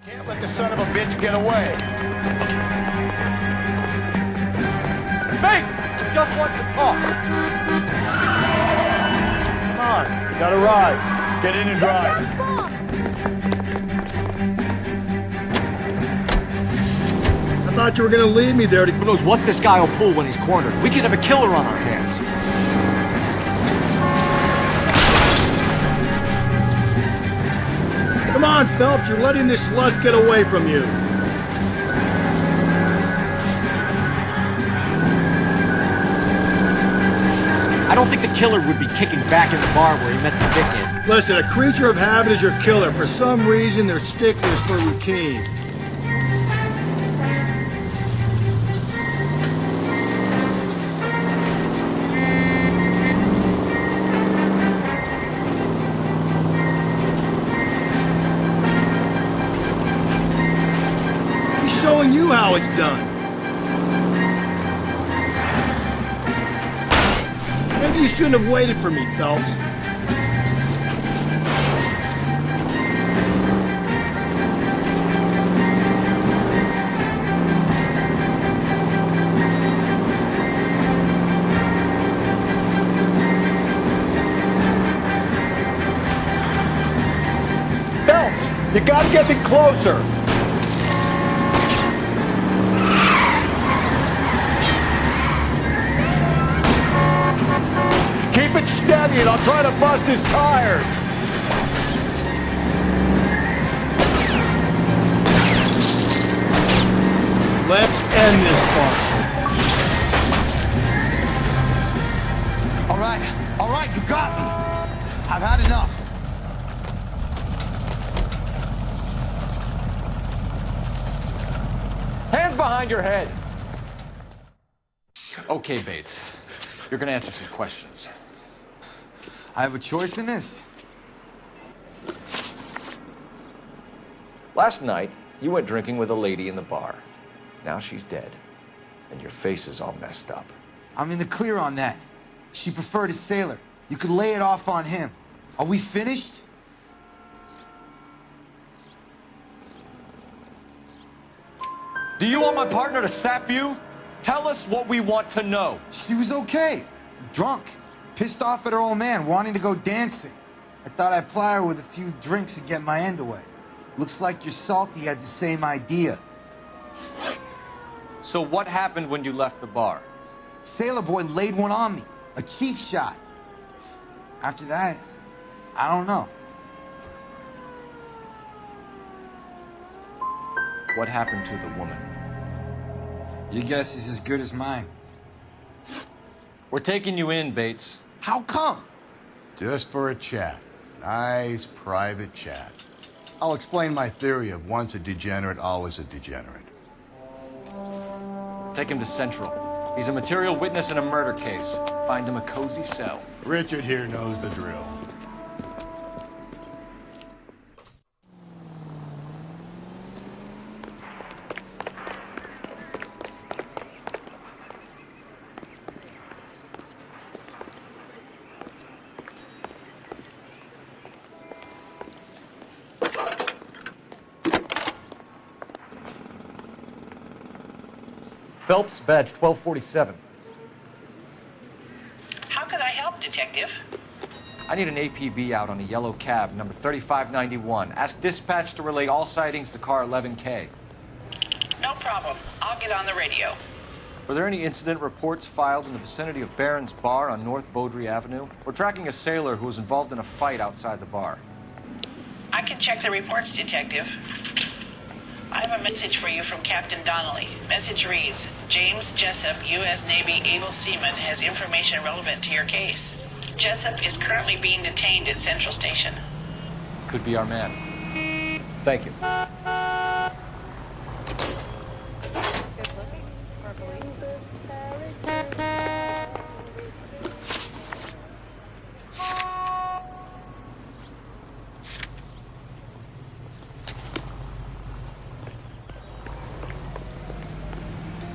Can't let the son of a bitch get away. Bates! We just want to talk. Come on, got a ride. Get in and drive. I thought you were gonna leave me there to... Who knows what this guy will pull when he's cornered? We could have a killer on our hands. Come on, Phelps, you're letting this lust get away from you. I don't think the killer would be kicking back in the bar where he met the victim. Listen, a creature of habit is your killer. For some reason, they're sticklers for routine. He's showing you how it's done. Maybe you shouldn't have waited for me, Phelps. Phelps, you gotta get me closer. Keep it steady and I'll try to bust his tires. Let's end this fun. All right, you got me. I've had enough. Hands behind your head. Okay, Bates. You're gonna answer some questions. I have a choice in this. Last night, you went drinking with a lady in the bar. Now she's dead, and your face is all messed up. I'm in the clear on that. She preferred a sailor. You could lay it off on him. Are we finished? Do you want my partner to sap you? Tell us what we want to know. She was okay. Drunk. Pissed off at her old man, wanting to go dancing. I thought I'd ply her with a few drinks and get my end away. Looks like your salty had the same idea. So what happened when you left the bar? Sailor boy laid one on me. A cheap shot. After that, I don't know. What happened to the woman? Your guess is as good as mine. We're taking you in, Bates. How come? Just for a chat. Nice private chat. I'll explain my theory of once a degenerate, always a degenerate. Take him to Central. He's a material witness in a murder case. Find him a cozy cell. Richard here knows the drill. Phelps, badge 1247. How could I help, Detective? I need an APB out on a yellow cab, number 3591. Ask dispatch to relay all sightings to car 11K. No problem. I'll get on the radio. Were there any incident reports filed in the vicinity of Barron's Bar on North Beaudry Avenue? We're tracking a sailor who was involved in a fight outside the bar. I can check the reports, Detective. I have a message for you from Captain Donnelly. Message reads, James Jessup, U.S. Navy able seaman, has information relevant to your case. Jessup is currently being detained at Central Station. Could be our man. Thank you.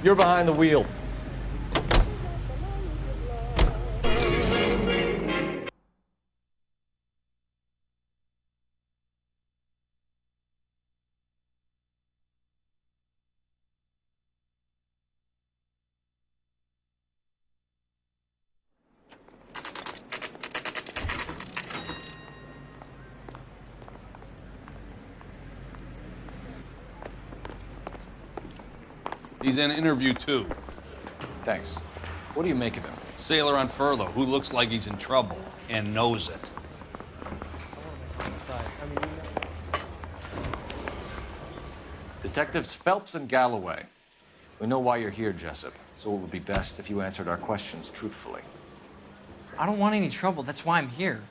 You're behind the wheel. He's in interview 2. Thanks. What do you make of him? Sailor on furlough who looks like he's in trouble and knows it. Detectives Phelps and Galloway. We know why you're here, Jessup, so it would be best if you answered our questions truthfully. I don't want any trouble. That's why I'm here.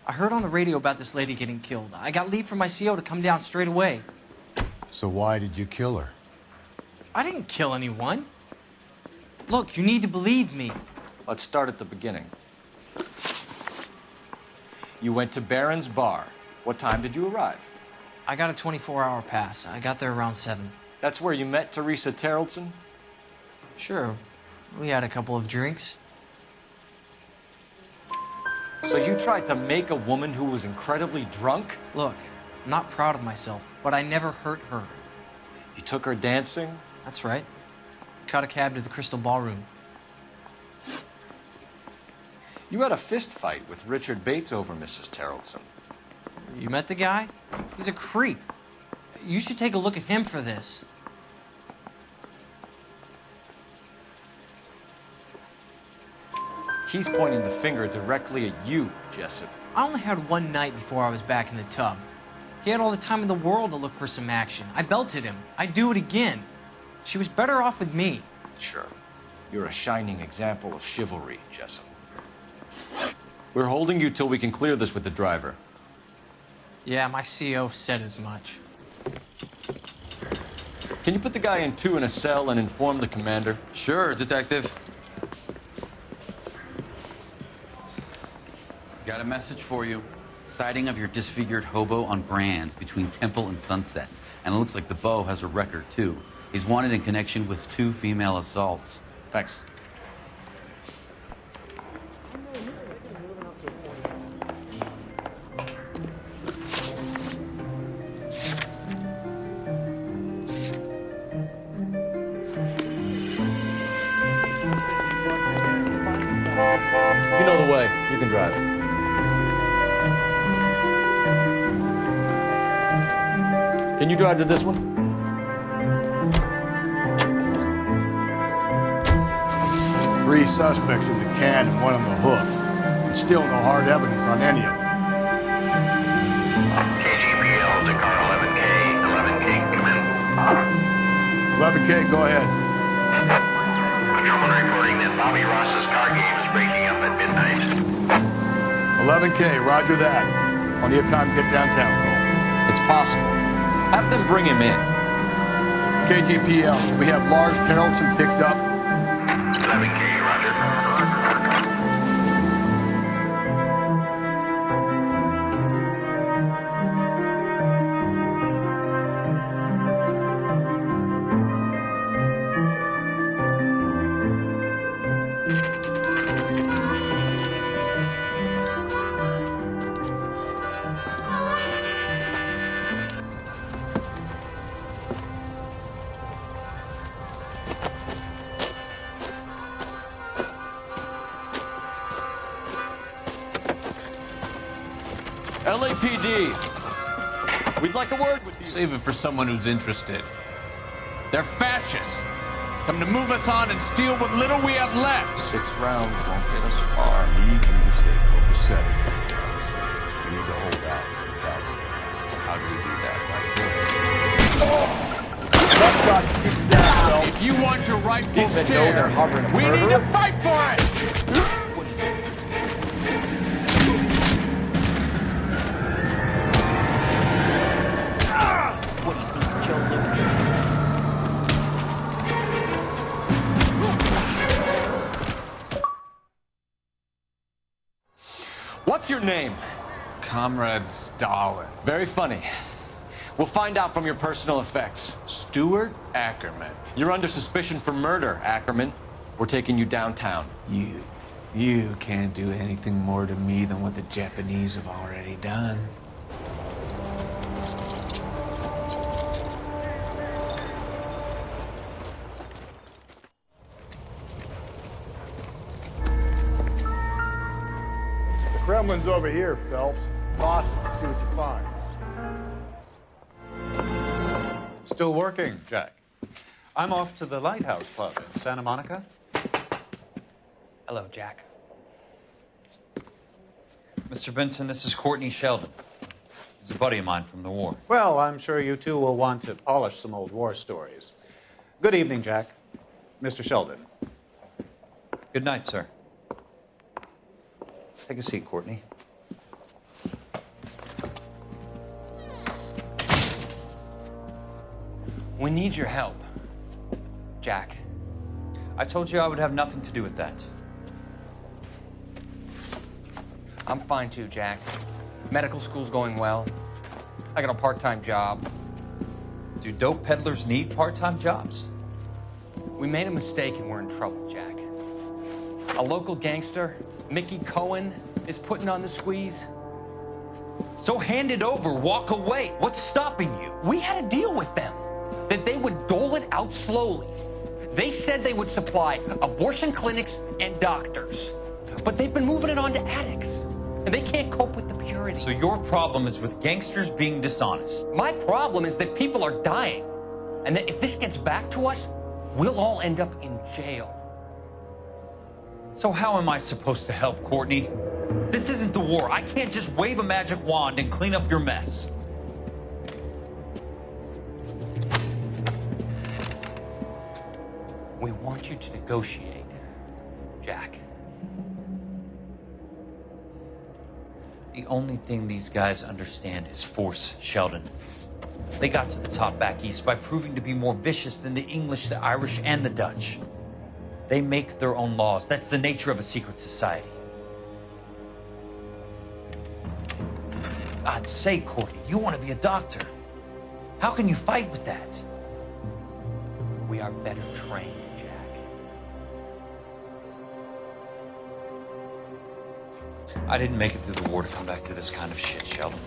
I heard on the radio about this lady getting killed. I got leave from my CO to come down straight away. So why did you kill her? I didn't kill anyone. Look, you need to believe me. Let's start at the beginning. You went to Barron's Bar. What time did you arrive? I got a 24-hour pass. I got there around 7. That's where you met Teresa Terrellson? Sure. We had a couple of drinks. So you tried to make a woman who was incredibly drunk? Look, I'm not proud of myself, but I never hurt her. You took her dancing? That's right. Caught a cab to the Crystal Ballroom. You had a fist fight with Richard Bates over Mrs. Terrellson. You met the guy? He's a creep. You should take a look at him for this. He's pointing the finger directly at you, Jessup. I only had one night before I was back in the tub. He had all the time in the world to look for some action. I belted him. I'd do it again. She was better off with me. Sure. You're a shining example of chivalry, Jessup. We're holding you till we can clear this with the driver. Yeah, my CO said as much. Can you put the guy in 2 in a cell and inform the commander? Sure, Detective. Got a message for you. Sighting of your disfigured hobo on Grand between Temple and Sunset. And it looks like the beau has a record, too. He's wanted in connection with 2 female assaults. Thanks. You know the way. You can drive. Can you drive to this one? Three suspects in the can and one on the hook. And still no hard evidence on any of them. KGPL to car 11K. 11K, come in. 11K, go ahead. Patrolman reporting that Bobby Ross's car game is breaking up at midnight. 11K, roger that. Plenty of time to get downtown, Cole. It's possible. Have them bring him in. KGPL, we have Lars Terrellson picked up. 11K, roger. LAPD. We'd like a word with you. Save it for someone who's interested. They're fascists. Come to move us on and steal what little we have left. 6 rounds won't get us far. We need to stay copacetic. We need to hold out for the cavalry. How do we do that? If you want your rightful These men know share, they're harboring a we need to murderer. fight for it! What's your name? Comrade Stalin. Very funny. We'll find out from your personal effects. Stuart Ackerman. You're under suspicion for murder, Ackerman. We're taking you downtown. You can't do anything more to me than what the Japanese have already done. The Kremlin's over here, Phelps. Toss it and see what you find. Still working, Jack. I'm off to the Lighthouse Club in Santa Monica. Hello, Jack. Mr. Benson, this is Courtney Sheldon. He's a buddy of mine from the war. Well, I'm sure you two will want to polish some old war stories. Good evening, Jack. Mr. Sheldon. Good night, sir. Take a seat, Courtney. We need your help, Jack. I told you I would have nothing to do with that. I'm fine too, Jack. Medical school's going well. I got a part-time job. Do dope peddlers need part-time jobs? We made a mistake and we're in trouble, Jack. A local gangster, Mickey Cohen, is putting on the squeeze. So hand it over, walk away. What's stopping you? We had a deal with them that they would dole it out slowly. They said they would supply abortion clinics and doctors, but they've been moving it on to addicts, and they can't cope with the purity. So your problem is with gangsters being dishonest. My problem is that people are dying, and that if this gets back to us, we'll all end up in jail. So how am I supposed to help, Courtney? This isn't the war. I can't just wave a magic wand and clean up your mess. We want you to negotiate, Jack. The only thing these guys understand is force, Sheldon. They got to the top back east by proving to be more vicious than the English, the Irish, and the Dutch. They make their own laws. That's the nature of a secret society. God's sake, Courtney, you want to be a doctor. How can you fight with that? We are better trained, Jack. I didn't make it through the war to come back to this kind of shit, Sheldon.